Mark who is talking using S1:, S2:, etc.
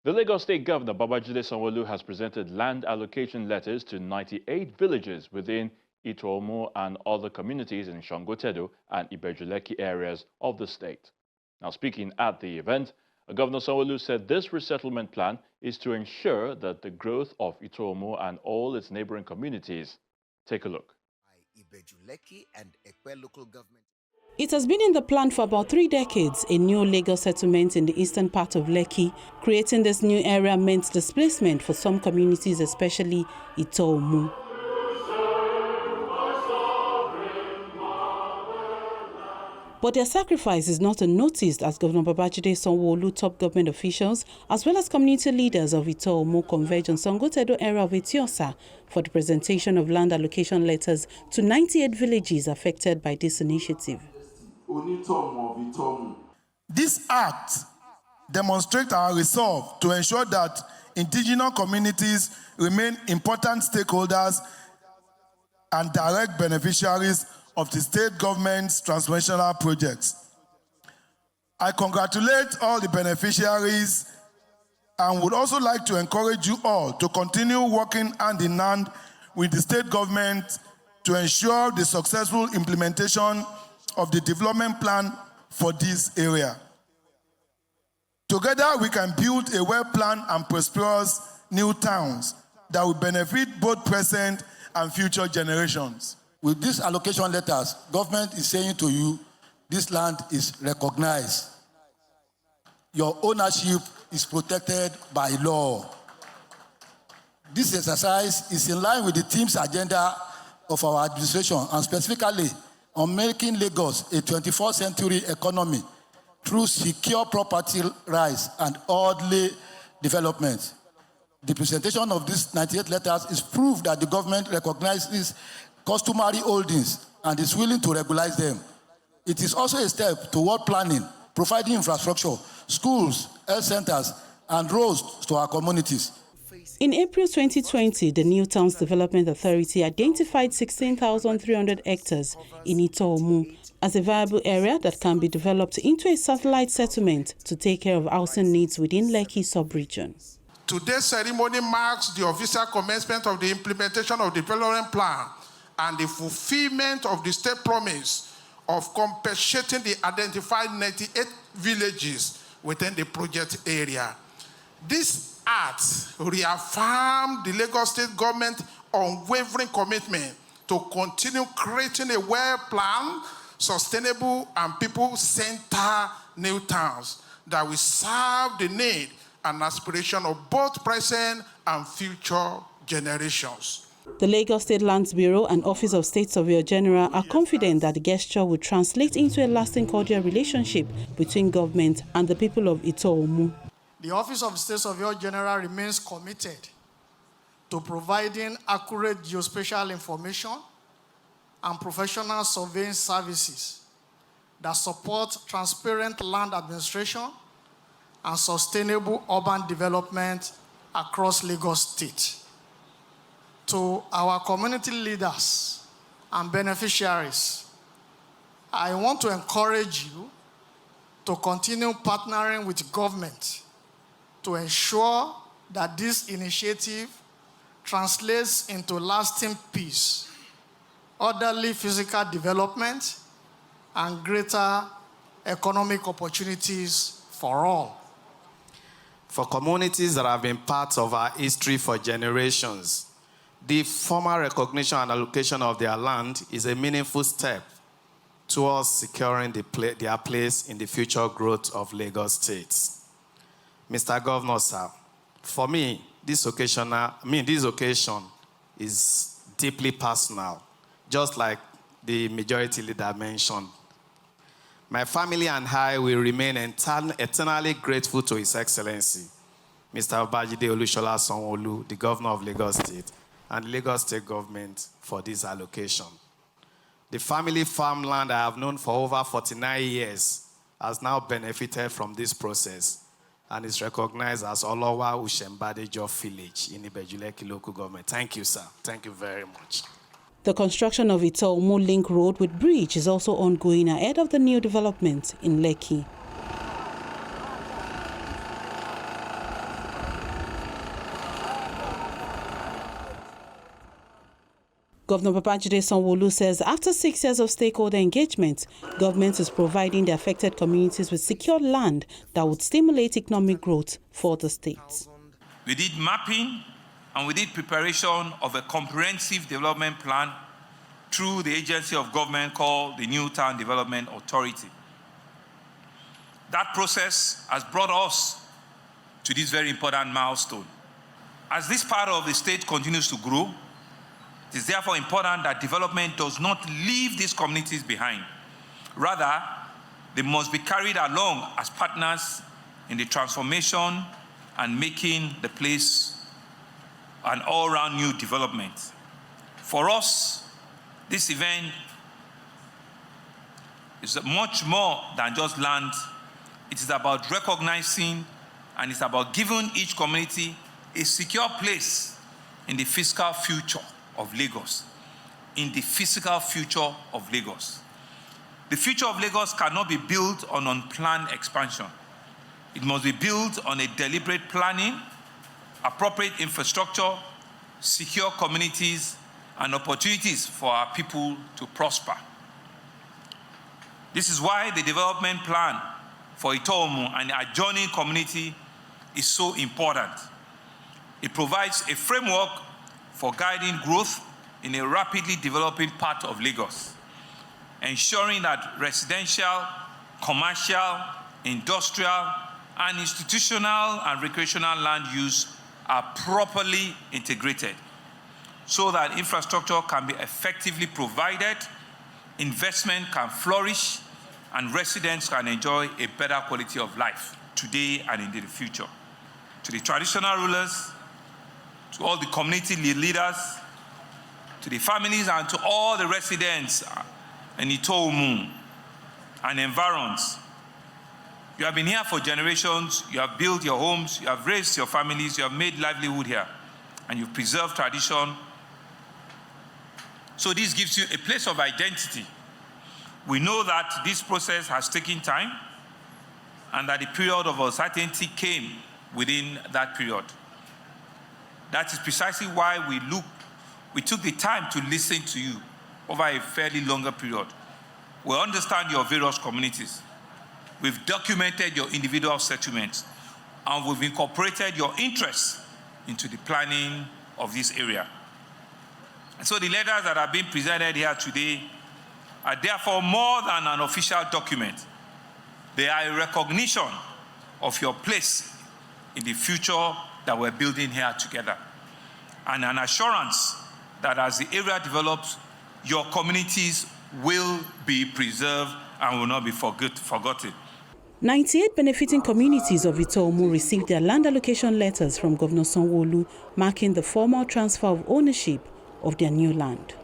S1: The Lagos State Governor Babajide Sanwo-Olu has presented land allocation letters to 98 villages within Itu-Omu and other communities in Sango-Tedo and Ibeju-Lekki areas of the state. Now, speaking at the event, Governor Sanwo-Olu said this resettlement plan is to ensure that the growth of Itu-Omu and all its neighboring communities. Take a look.
S2: Ibeju-Lekki and Ekpe local government.
S3: It has been in the plan for about 3 decades, a new Lagos settlement in the eastern part of Lekki. Creating this new area meant displacement for some communities, especially Itu-Omu. But their sacrifice is not unnoticed as Governor Babajide Sanwo-Olu, top government officials, as well as community leaders of Itu-Omu converge on Sango-Tedo area of Etiosa for the presentation of land allocation letters to 98 villages affected by this initiative.
S4: This act demonstrates our resolve to ensure that indigenous communities remain important stakeholders and direct beneficiaries of the state government's transformational projects. I congratulate all the beneficiaries and would also like to encourage you all to continue working hand in hand with the state government to ensure the successful implementation of the development plan for this area. Together, we can build a well-planned and prosperous new towns that will benefit both present and future generations.
S5: With these allocation letters, government is saying to you, this land is recognized. Your ownership is protected by law. This exercise is in line with the team's agenda of our administration, and specifically on making Lagos a 21st century economy through secure property rights and orderly development. The presentation of these 98 letters is proof that the government recognizes customary holdings and is willing to regularize them. It is also a step toward planning, providing infrastructure, schools, health centers, and roads to our communities.
S3: In April 2020, the New Towns Development Authority identified 16,300 hectares in Itu-Omu as a viable area that can be developed into a satellite settlement to take care of housing needs within Lekki sub-region.
S6: Today's ceremony marks the official commencement of the implementation of the development plan and the fulfillment of the state promise of compensating the identified 98 villages within the project area. This act reaffirmed the Lagos State government unwavering commitment to continue creating a well-planned, sustainable, and people-centered new towns that will serve the need and aspiration of both present and future generations.
S3: The Lagos State Lands Bureau and Office of State Surveyor General are confident that the gesture will translate into a lasting cordial relationship between government and the people of Itu-Omu.
S7: The Office of State Surveyor General remains committed to providing accurate geospatial information and professional surveying services that support transparent land administration and sustainable urban development across Lagos State. To our community leaders and beneficiaries, I want to encourage you to continue partnering with government to ensure that this initiative translates into lasting peace, orderly physical development, and greater economic opportunities for all.
S8: For communities that have been part of our history for generations, the formal recognition and allocation of their land is a meaningful step towards securing their place in the future growth of Lagos State. Mr. Governor, sir, for me, this occasion is deeply personal, just like the majority leader mentioned. My family and I will remain eternally grateful to His Excellency, Mr. Babajide Olushola Sanwo-Olu, the Governor of Lagos State, and the Lagos State government for this allocation. The family farmland I have known for over 49 years has now benefited from this process and is recognized as Olowa Ushembadejo village in Ibeju-Lekki local government. Thank you, sir. Thank you very much.
S3: The construction of Itu-Omu Link Road with bridge is also ongoing ahead of the new development in Lekki. Governor Babajide Sanwo-Olu says after 6 years of stakeholder engagement, government is providing the affected communities with secure land that would stimulate economic growth for the state.
S9: We did mapping and we did preparation of a comprehensive development plan through the agency of government called the New Town Development Authority. That process has brought us to this very important milestone. As this part of the state continues to grow, it is therefore important that development does not leave these communities behind. Rather, they must be carried along as partners in the transformation and making the place an all-round new development. For us, this event is much more than just land. It is about recognizing and it's about giving each community a secure place in the fiscal future of Lagos. In the physical future of Lagos. The future of Lagos cannot be built on unplanned expansion. It must be built on a deliberate planning, appropriate infrastructure, secure communities, and opportunities for our people to prosper. This is why the development plan for Itu-Omu and the adjoining community is so important. It provides a framework for guiding growth in a rapidly developing part of Lagos, ensuring that residential, commercial, industrial, and institutional and recreational land use are properly integrated so that infrastructure can be effectively provided, investment can flourish, and residents can enjoy a better quality of life today and in the future. To the traditional rulers, to all the community leaders, to the families and to all the residents in Itu-Omu and environs. You have been here for generations, you have built your homes, you have raised your families, you have made livelihood here, and you've preserved tradition. So this gives you a place of identity. We know that this process has taken time and that the period of uncertainty came within that period. That is precisely why we took the time to listen to you over a fairly longer period. We understand your various communities. We've documented your individual settlements, and we've incorporated your interests into the planning of this area. And so the letters that are being presented here today are therefore more than an official document. They are a recognition of your place in the future that we're building here together, and an assurance that as the area develops, your communities will be preserved and will not be forgotten.
S3: 98 benefiting communities of Itu-Omu received their land allocation letters from Governor Sanwo-Olu, marking the formal transfer of ownership of their new land.